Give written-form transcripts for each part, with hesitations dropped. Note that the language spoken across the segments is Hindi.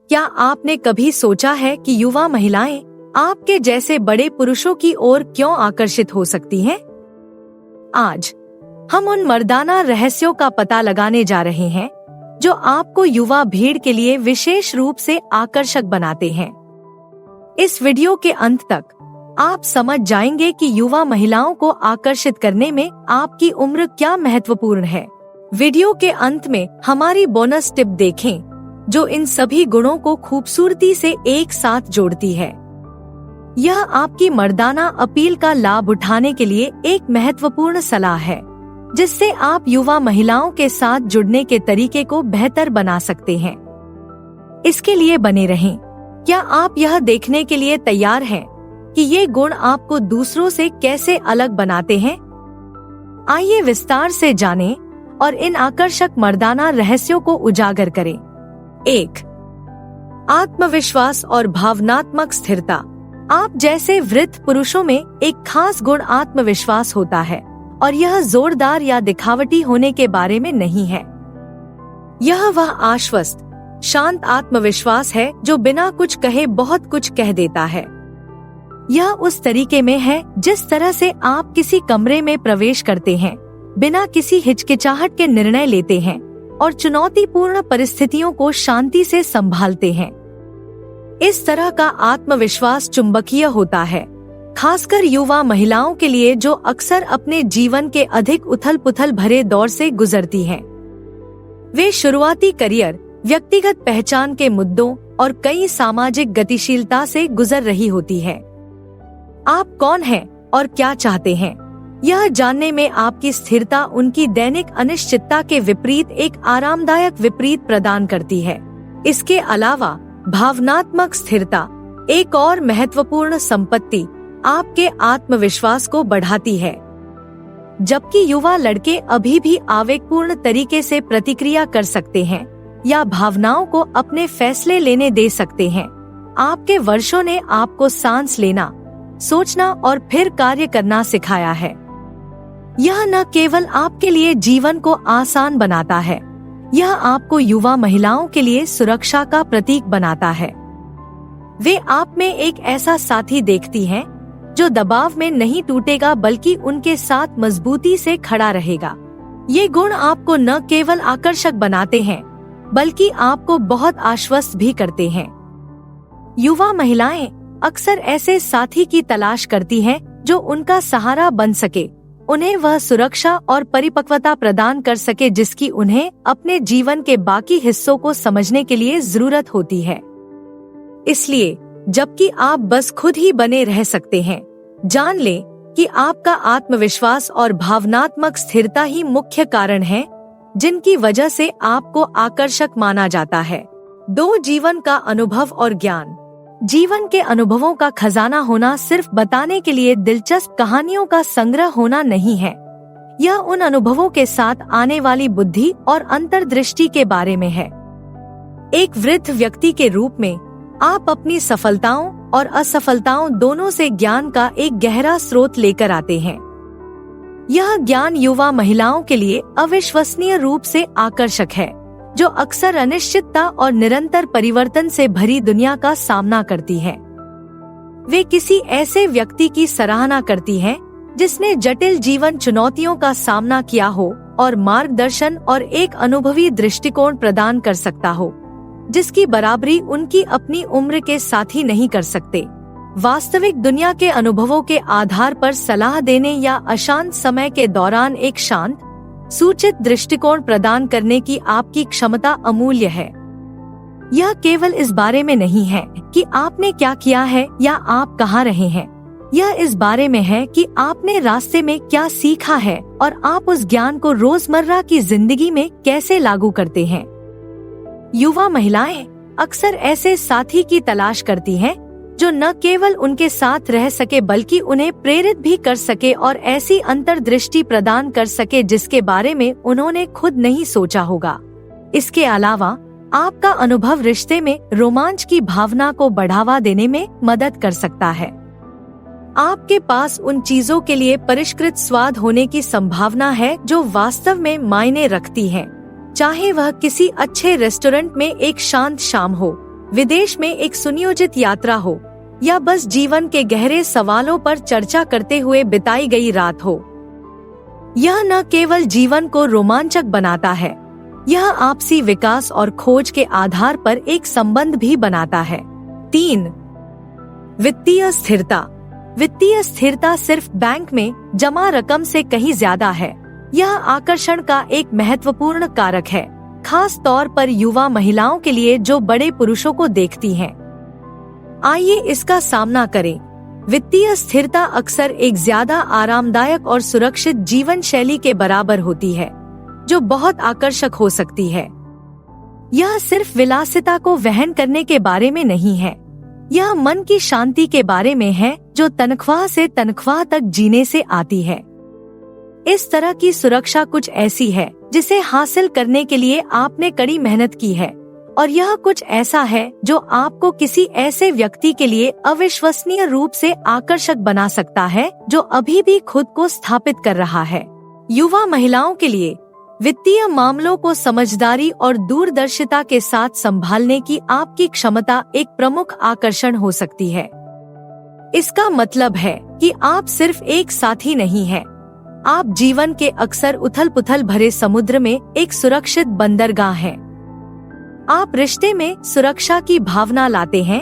क्या आपने कभी सोचा है कि युवा महिलाएं आपके जैसे बड़े पुरुषों की ओर क्यों आकर्षित हो सकती हैं? आज हम उन मर्दाना रहस्यों का पता लगाने जा रहे हैं जो आपको युवा भीड़ के लिए विशेष रूप से आकर्षक बनाते हैं। इस वीडियो के अंत तक आप समझ जाएंगे कि युवा महिलाओं को आकर्षित करने में आपकी उम्र क्या महत्वपूर्ण है। वीडियो के अंत में हमारी बोनस टिप देखें जो इन सभी गुणों को खूबसूरती से एक साथ जोड़ती है। यह आपकी मर्दाना अपील का लाभ उठाने के लिए एक महत्वपूर्ण सलाह है जिससे आप युवा महिलाओं के साथ जुड़ने के तरीके को बेहतर बना सकते हैं। इसके लिए बने रहें। क्या आप यह देखने के लिए तैयार हैं कि ये गुण आपको दूसरों से कैसे अलग बनाते हैं? आइए विस्तार से जानें और इन आकर्षक मर्दाना रहस्यों को उजागर करें। 1. आत्मविश्वास और भावनात्मक स्थिरता। आप जैसे वृद्ध पुरुषों में एक खास गुण आत्मविश्वास होता है और यह जोरदार या दिखावटी होने के बारे में नहीं है। यह वह आश्वस्त, शांत आत्मविश्वास है जो बिना कुछ कहे बहुत कुछ कह देता है। यह उस तरीके में है जिस तरह से आप किसी कमरे में प्रवेश करते हैं, बिना किसी हिचकिचाहट के निर्णय लेते हैं और चुनौतीपूर्ण परिस्थितियों को शांति से संभालते हैं। इस तरह का आत्मविश्वास चुंबकीय होता है, खासकर युवा महिलाओं के लिए जो अक्सर अपने जीवन के अधिक उथल-पुथल भरे दौर से गुजरती हैं। वे शुरुआती करियर, व्यक्तिगत पहचान के मुद्दों और कई सामाजिक गतिशीलता से गुजर रही होती है। आप कौन हैं और क्या चाहते हैं, यह जानने में आपकी स्थिरता उनकी दैनिक अनिश्चितता के विपरीत एक आरामदायक विपरीत प्रदान करती है। इसके अलावा भावनात्मक स्थिरता, एक और महत्वपूर्ण संपत्ति, आपके आत्मविश्वास को बढ़ाती है। जबकि युवा लड़के अभी भी आवेगपूर्ण तरीके से प्रतिक्रिया कर सकते हैं या भावनाओं को अपने फैसले लेने दे सकते हैं, आपके वर्षों ने आपको सांस लेना, सोचना और फिर कार्य करना सिखाया है। यह न केवल आपके लिए जीवन को आसान बनाता है, यह आपको युवा महिलाओं के लिए सुरक्षा का प्रतीक बनाता है। वे आप में एक ऐसा साथी देखती हैं जो दबाव में नहीं टूटेगा बल्कि उनके साथ मजबूती से खड़ा रहेगा। ये गुण आपको न केवल आकर्षक बनाते हैं बल्कि आपको बहुत आश्वस्त भी करते हैं। युवा महिलाएं अक्सर ऐसे साथी की तलाश करती हैं जो उनका सहारा बन सके, उन्हें वह सुरक्षा और परिपक्वता प्रदान कर सके जिसकी उन्हें अपने जीवन के बाकी हिस्सों को समझने के लिए जरूरत होती है। इसलिए जबकि आप बस खुद ही बने रह सकते हैं, जान लें कि आपका आत्मविश्वास और भावनात्मक स्थिरता ही मुख्य कारण है जिनकी वजह से आपको आकर्षक माना जाता है। 2. जीवन का अनुभव और ज्ञान। जीवन के अनुभवों का खजाना होना सिर्फ बताने के लिए दिलचस्प कहानियों का संग्रह होना नहीं है। यह उन अनुभवों के साथ आने वाली बुद्धि और अंतर्दृष्टि के बारे में है। एक वृद्ध व्यक्ति के रूप में आप अपनी सफलताओं और असफलताओं दोनों से ज्ञान का एक गहरा स्रोत लेकर आते हैं। यह ज्ञान युवा महिलाओं के लिए अविश्वसनीय रूप से आकर्षक है, जो अक्सर अनिश्चितता और निरंतर परिवर्तन से भरी दुनिया का सामना करती है। वे किसी ऐसे व्यक्ति की सराहना करती हैं जिसने जटिल जीवन चुनौतियों का सामना किया हो और मार्गदर्शन और एक अनुभवी दृष्टिकोण प्रदान कर सकता हो जिसकी बराबरी उनकी अपनी उम्र के साथी नहीं कर सकते। वास्तविक दुनिया के अनुभवों के आधार पर सलाह देने या अशांत समय के दौरान एक शांत, सूचित दृष्टिकोण प्रदान करने की आपकी क्षमता अमूल्य है। यह केवल इस बारे में नहीं है कि आपने क्या किया है या आप कहाँ रहे हैं, यह इस बारे में है कि आपने रास्ते में क्या सीखा है और आप उस ज्ञान को रोजमर्रा की जिंदगी में कैसे लागू करते हैं। युवा महिलाएं अक्सर ऐसे साथी की तलाश करती हैं जो न केवल उनके साथ रह सके बल्कि उन्हें प्रेरित भी कर सके और ऐसी अंतर्दृष्टि प्रदान कर सके जिसके बारे में उन्होंने खुद नहीं सोचा होगा। इसके अलावा आपका अनुभव रिश्ते में रोमांच की भावना को बढ़ावा देने में मदद कर सकता है। आपके पास उन चीजों के लिए परिष्कृत स्वाद होने की संभावना है जो वास्तव में मायने रखती हैं, चाहे वह किसी अच्छे रेस्टोरेंट में एक शांत शाम हो विदेश में एक सुनियोजित यात्रा हो, या बस जीवन के गहरे सवालों पर चर्चा करते हुए बिताई गई रात हो, यह न केवल जीवन को रोमांचक बनाता है, यह आपसी विकास और खोज के आधार पर एक संबंध भी बनाता है। 3. वित्तीय स्थिरता। वित्तीय स्थिरता सिर्फ बैंक में जमा रकम से कहीं ज्यादा है। यह आकर्षण का एक महत्वपूर्ण कारक है, खास तौर पर युवा महिलाओं के लिए जो बड़े पुरुषों को देखती हैं। आइए इसका सामना करें। वित्तीय स्थिरता अक्सर एक ज्यादा आरामदायक और सुरक्षित जीवन शैली के बराबर होती है, जो बहुत आकर्षक हो सकती है। यह सिर्फ विलासिता को वहन करने के बारे में नहीं है, यह मन की शांति के बारे में है जो तनख्वाह से तनख्वाह तक जीने से आती है। इस तरह की सुरक्षा कुछ ऐसी है जिसे हासिल करने के लिए आपने कड़ी मेहनत की है, और यह कुछ ऐसा है जो आपको किसी ऐसे व्यक्ति के लिए अविश्वसनीय रूप से आकर्षक बना सकता है जो अभी भी खुद को स्थापित कर रहा है। युवा महिलाओं के लिए वित्तीय मामलों को समझदारी और दूरदर्शिता के साथ संभालने की आपकी क्षमता एक प्रमुख आकर्षण हो सकती है। इसका मतलब है कि आप सिर्फ एक साथी नहीं हैं, आप जीवन के अक्सर उथल-पुथल भरे समुद्र में एक सुरक्षित बंदरगाह हैं। आप रिश्ते में सुरक्षा की भावना लाते हैं,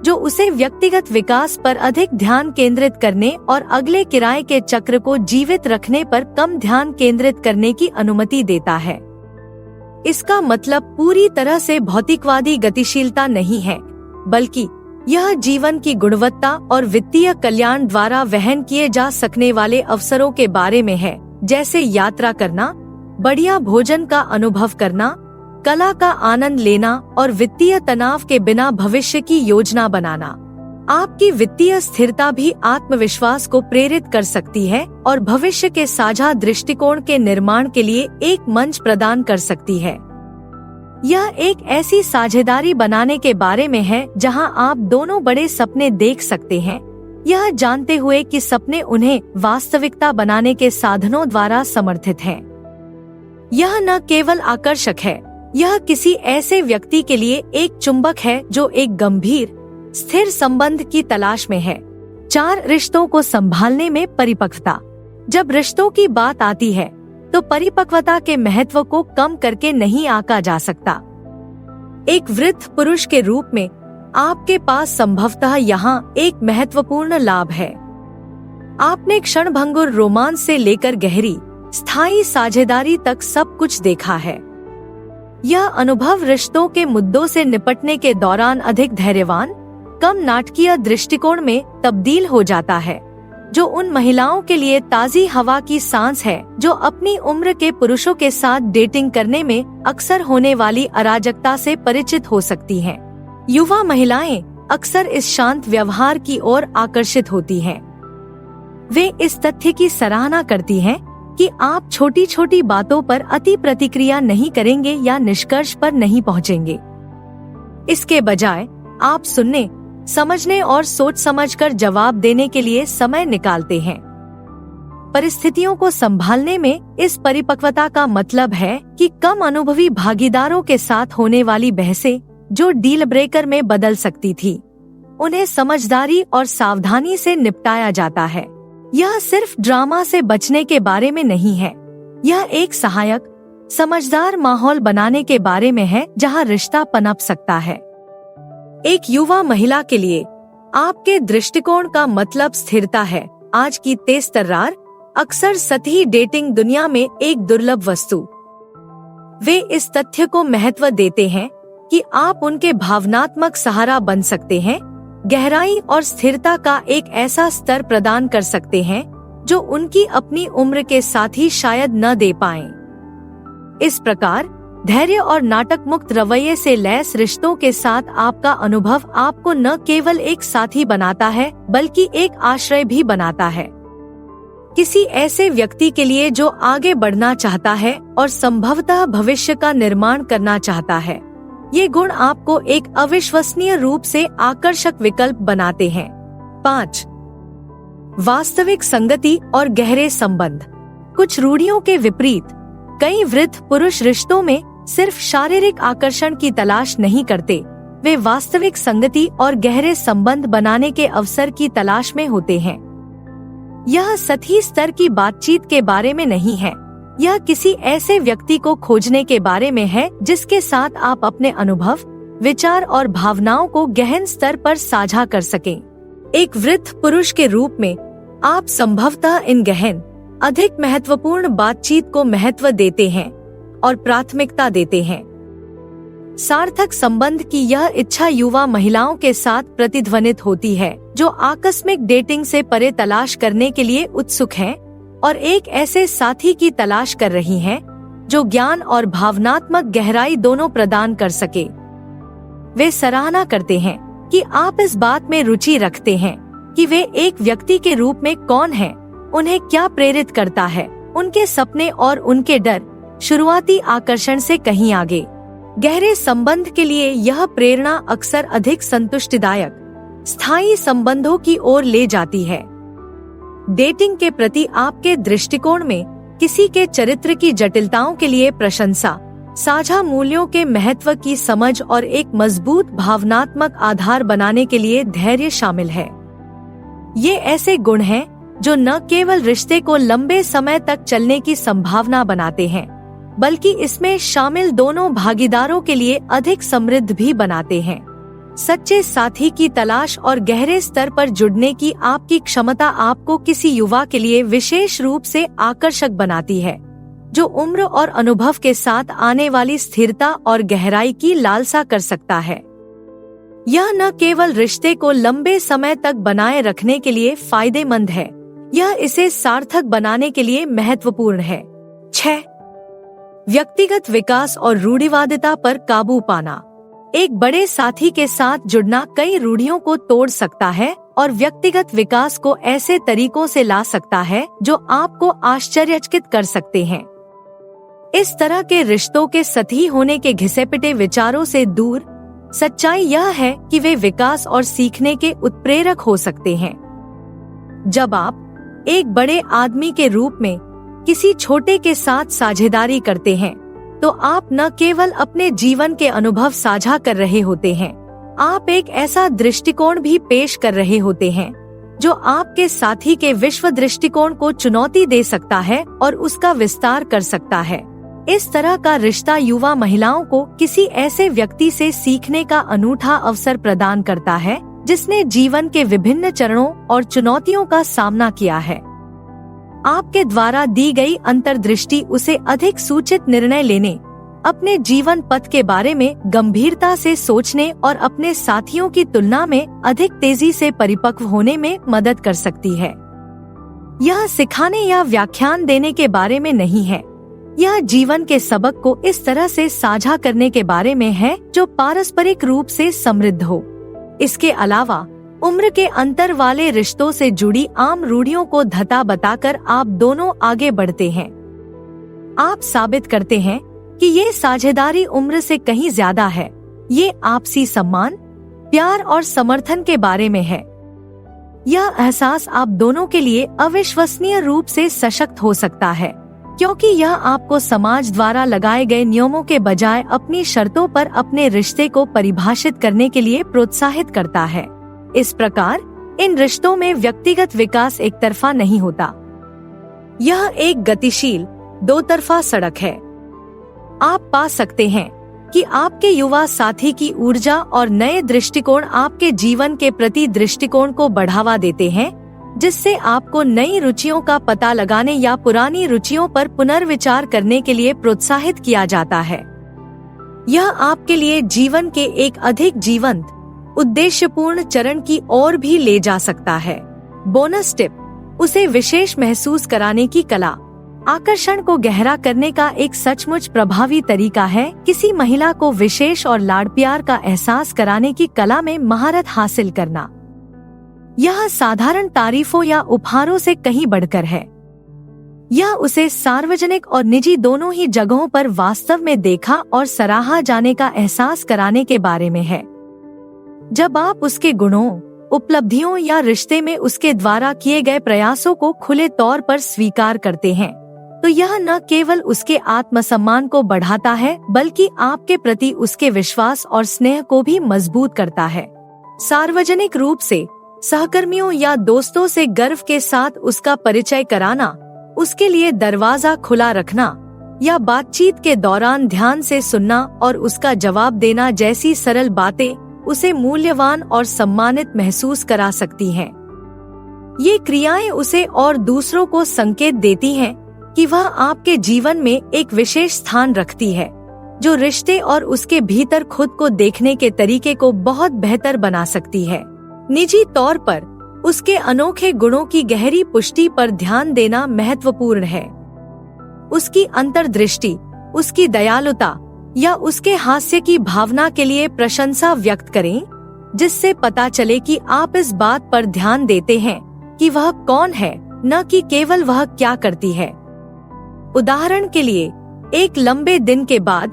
जो उसे व्यक्तिगत विकास पर अधिक ध्यान केंद्रित करने और अगले किराए के चक्र को जीवित रखने पर कम ध्यान केंद्रित करने की अनुमति देता है। इसका मतलब पूरी तरह से भौतिकवादी गतिशीलता नहीं है, बल्कि यह जीवन की गुणवत्ता और वित्तीय कल्याण द्वारा वहन किए जा सकने वाले अवसरों के बारे में है, जैसे यात्रा करना, बढ़िया भोजन का अनुभव करना, कला का आनंद लेना और वित्तीय तनाव के बिना भविष्य की योजना बनाना। आपकी वित्तीय स्थिरता भी आत्मविश्वास को प्रेरित कर सकती है और भविष्य के साझा दृष्टिकोण के निर्माण के लिए एक मंच प्रदान कर सकती है। यह एक ऐसी साझेदारी बनाने के बारे में है जहां आप दोनों बड़े सपने देख सकते हैं, यह जानते हुए कि सपने उन्हें वास्तविकता बनाने के साधनों द्वारा समर्थित हैं। यह न केवल आकर्षक है, यह किसी ऐसे व्यक्ति के लिए एक चुंबक है जो एक गंभीर, स्थिर संबंध की तलाश में है। 4. रिश्तों को संभालने में परिपक्वता। जब रिश्तों की बात आती है तो परिपक्वता के महत्व को कम करके नहीं आंका जा सकता। एक वृद्ध पुरुष के रूप में आपके पास संभवतः यहाँ एक महत्वपूर्ण लाभ है। आपने क्षणभंगुर रोमांस से लेकर गहरी, स्थायी साझेदारी तक सब कुछ देखा है। यह अनुभव रिश्तों के मुद्दों से निपटने के दौरान अधिक धैर्यवान, कम नाटकीय दृष्टिकोण में तब्दील हो जाता है, जो उन महिलाओं के लिए ताजी हवा की सांस है जो अपनी उम्र के पुरुषों के साथ डेटिंग करने में अक्सर होने वाली अराजकता से परिचित हो सकती हैं। युवा महिलाएं अक्सर इस शांत व्यवहार की ओर आकर्षित होती हैं। वे इस तथ्य की सराहना करती हैं कि आप छोटी छोटी बातों पर अति प्रतिक्रिया नहीं करेंगे या निष्कर्ष पर नहीं पहुंचेंगे। इसके बजाय आप सुनने, समझने और सोच समझकर जवाब देने के लिए समय निकालते हैं। परिस्थितियों को संभालने में इस परिपक्वता का मतलब है कि कम अनुभवी भागीदारों के साथ होने वाली बहसें, जो डील ब्रेकर में बदल सकती थी, उन्हें समझदारी और सावधानी से निपटाया जाता है। यह सिर्फ ड्रामा से बचने के बारे में नहीं है, यह एक सहायक, समझदार माहौल बनाने के बारे में है जहां रिश्ता पनप सकता है। एक युवा महिला के लिए आपके दृष्टिकोण का मतलब स्थिरता है। आज की तेज तर्रार, अक्सर सतही डेटिंग दुनिया में एक दुर्लभ वस्तु। वे इस तथ्य को महत्व देते हैं कि आप उनके भावनात्मक सहारा बन सकते हैं, गहराई और स्थिरता का एक ऐसा स्तर प्रदान कर सकते हैं जो उनकी अपनी उम्र के साथी शायद न दे पाएं। इस प्रकार धैर्य और नाटक मुक्त रवैये से लैस रिश्तों के साथ आपका अनुभव आपको न केवल एक साथी बनाता है बल्कि एक आश्रय भी बनाता है, किसी ऐसे व्यक्ति के लिए जो आगे बढ़ना चाहता है और संभवतः भविष्य का निर्माण करना चाहता है। ये गुण आपको एक अविश्वसनीय रूप से आकर्षक विकल्प बनाते हैं। 5. वास्तविक संगति और गहरे संबंध। कुछ रूढ़ियों के विपरीत, कई वृद्ध पुरुष रिश्तों में सिर्फ शारीरिक आकर्षण की तलाश नहीं करते, वे वास्तविक संगति और गहरे संबंध बनाने के अवसर की तलाश में होते हैं। यह सतही स्तर की बातचीत के बारे में नहीं है, यह किसी ऐसे व्यक्ति को खोजने के बारे में है जिसके साथ आप अपने अनुभव, विचार और भावनाओं को गहन स्तर पर साझा कर सकें। एक वृद्ध पुरुष के रूप में आप संभवतः इन गहन, अधिक महत्वपूर्ण बातचीत को महत्व देते हैं और प्राथमिकता देते हैं। सार्थक संबंध की यह इच्छा युवा महिलाओं के साथ प्रतिध्वनित होती है जो आकस्मिक डेटिंग से परे तलाश करने के लिए उत्सुक हैं और एक ऐसे साथी की तलाश कर रही हैं जो ज्ञान और भावनात्मक गहराई दोनों प्रदान कर सके। वे सराहना करते हैं कि आप इस बात में रुचि रखते हैं कि वे एक व्यक्ति के रूप में कौन हैं, उन्हें क्या प्रेरित करता है, उनके सपने और उनके डर शुरुआती आकर्षण से कहीं आगे। गहरे संबंध के लिए यह प्रेरणा अक्सर अधिक संतुष्टिदायक, स्थायी संबंधों की ओर ले जाती है। डेटिंग के प्रति आपके दृष्टिकोण में किसी के चरित्र की जटिलताओं के लिए प्रशंसा, साझा मूल्यों के महत्व की समझ और एक मजबूत भावनात्मक आधार बनाने के लिए धैर्य शामिल है। ये ऐसे गुण हैं जो न केवल रिश्ते को लंबे समय तक चलने की संभावना बनाते हैं, बल्कि इसमें शामिल दोनों भागीदारों के लिए अधिक समृद्ध भी बनाते हैं। सच्चे साथी की तलाश और गहरे स्तर पर जुड़ने की आपकी क्षमता आपको किसी युवा के लिए विशेष रूप से आकर्षक बनाती है, जो उम्र और अनुभव के साथ आने वाली स्थिरता और गहराई की लालसा कर सकता है। यह न केवल रिश्ते को लंबे समय तक बनाए रखने के लिए फायदेमंद है, यह इसे सार्थक बनाने के लिए महत्वपूर्ण है। 6. व्यक्तिगत विकास और रूढ़िवादिता पर काबू पाना। एक बड़े साथी के साथ जुड़ना कई रूढ़ियों को तोड़ सकता है और व्यक्तिगत विकास को ऐसे तरीकों से ला सकता है जो आपको आश्चर्यचकित कर सकते हैं। इस तरह के रिश्तों के सतही होने के घिसे-पिटे विचारों से दूर, सच्चाई यह है कि वे विकास और सीखने के उत्प्रेरक हो सकते हैं। जब आप एक बड़े आदमी के रूप में किसी छोटे के साथ साझेदारी करते हैं, तो आप न केवल अपने जीवन के अनुभव साझा कर रहे होते हैं, आप एक ऐसा दृष्टिकोण भी पेश कर रहे होते हैं जो आपके साथी के विश्व दृष्टिकोण को चुनौती दे सकता है और उसका विस्तार कर सकता है। इस तरह का रिश्ता युवा महिलाओं को किसी ऐसे व्यक्ति से सीखने का अनूठा अवसर प्रदान करता है जिसने जीवन के विभिन्न चरणों और चुनौतियों का सामना किया है। आपके द्वारा दी गई अंतर्दृष्टि उसे अधिक सूचित निर्णय लेने, अपने जीवन पथ के बारे में गंभीरता से सोचने और अपने साथियों की तुलना में अधिक तेजी से परिपक्व होने में मदद कर सकती है। यह सिखाने या व्याख्यान देने के बारे में नहीं है, यह जीवन के सबक को इस तरह से साझा करने के बारे में है जो पारस्परिक रूप से समृद्ध हो। इसके अलावा उम्र के अंतर वाले रिश्तों से जुड़ी आम रूढ़ियों को धता बताकर आप दोनों आगे बढ़ते हैं। आप साबित करते हैं कि ये साझेदारी उम्र से कहीं ज्यादा है, ये आपसी सम्मान, प्यार और समर्थन के बारे में है। यह एहसास आप दोनों के लिए अविश्वसनीय रूप से सशक्त हो सकता है, क्योंकि यह आपको समाज द्वारा लगाए गए नियमों के बजाय अपनी शर्तों पर अपने रिश्ते को परिभाषित करने के लिए प्रोत्साहित करता है। इस प्रकार इन रिश्तों में व्यक्तिगत विकास एक तरफा नहीं होता, यह एक गतिशील, दो तरफा सड़क है। आप पा सकते हैं कि आपके युवा साथी की ऊर्जा और नए दृष्टिकोण आपके जीवन के प्रति दृष्टिकोण को बढ़ावा देते हैं, जिससे आपको नई रुचियों का पता लगाने या पुरानी रुचियों पर पुनर्विचार करने के लिए प्रोत्साहित किया जाता है। यह आपके लिए जीवन के एक अधिक जीवंत, उद्देश्यपूर्ण चरण की ओर भी ले जा सकता है। बोनस टिप: उसे विशेष महसूस कराने की कला। आकर्षण को गहरा करने का एक सचमुच प्रभावी तरीका है किसी महिला को विशेष और लाड़ प्यार का एहसास कराने की कला में महारत हासिल करना। यह साधारण तारीफों या उपहारों से कहीं बढ़कर है। यह उसे सार्वजनिक और निजी दोनों ही जगहों पर वास्तव में देखा और सराहा जाने का एहसास कराने के बारे में है। जब आप उसके गुणों, उपलब्धियों या रिश्ते में उसके द्वारा किए गए प्रयासों को खुले तौर पर स्वीकार करते हैं, तो यह न केवल उसके आत्मसम्मान को बढ़ाता है बल्कि आपके प्रति उसके विश्वास और स्नेह को भी मजबूत करता है। सार्वजनिक रूप से सहकर्मियों या दोस्तों से गर्व के साथ उसका परिचय कराना, उसके लिए दरवाजा खुला रखना या बातचीत के दौरान ध्यान से सुनना और उसका जवाब देना जैसी सरल बातें उसे मूल्यवान और सम्मानित महसूस करा सकती हैं। ये क्रियाएं उसे और दूसरों को संकेत देती हैं कि वह आपके जीवन में एक विशेष स्थान रखती है, जो रिश्ते और उसके भीतर खुद को देखने के तरीके को बहुत बेहतर बना सकती है। निजी तौर पर उसके अनोखे गुणों की गहरी पुष्टि पर ध्यान देना महत्वपूर्ण है। उसकी अंतर्दृष्टि, उसकी दयालुता या उसके हास्य की भावना के लिए प्रशंसा व्यक्त करें, जिससे पता चले कि आप इस बात पर ध्यान देते हैं कि वह कौन है, न कि केवल वह क्या करती है। उदाहरण के लिए, एक लंबे दिन के बाद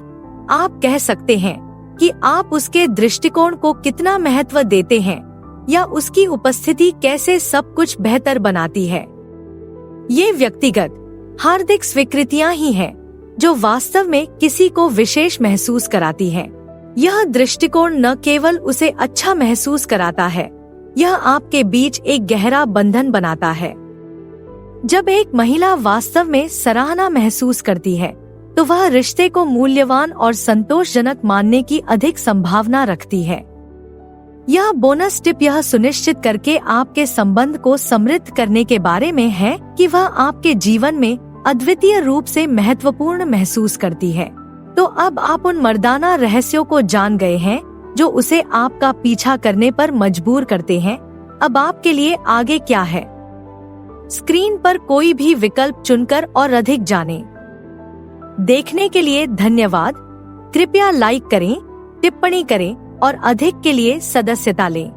आप कह सकते हैं कि आप उसके दृष्टिकोण को कितना महत्व देते हैं या उसकी उपस्थिति कैसे सब कुछ बेहतर बनाती है। ये व्यक्तिगत हार्दिक स्वीकृतियां ही हैं जो वास्तव में किसी को विशेष महसूस कराती हैं। यह दृष्टिकोण न केवल उसे अच्छा महसूस कराता है, यह आपके बीच एक गहरा बंधन बनाता है। जब एक महिला वास्तव में सराहना महसूस करती है, तो वह रिश्ते को मूल्यवान और संतोषजनक मानने की अधिक संभावना रखती है। यह बोनस टिप यह सुनिश्चित करके आपके संबंध को समृद्ध करने के बारे में है कि वह आपके जीवन में अद्वितीय रूप से महत्वपूर्ण महसूस करती है। तो अब आप उन मर्दाना रहस्यों को जान गए हैं जो उसे आपका पीछा करने पर मजबूर करते हैं। अब आपके लिए आगे क्या है? स्क्रीन पर कोई भी विकल्प चुनकर और अधिक जानें। देखने के लिए धन्यवाद। कृपया लाइक करें, टिप्पणी करें और अधिक के लिए सदस्यता लें।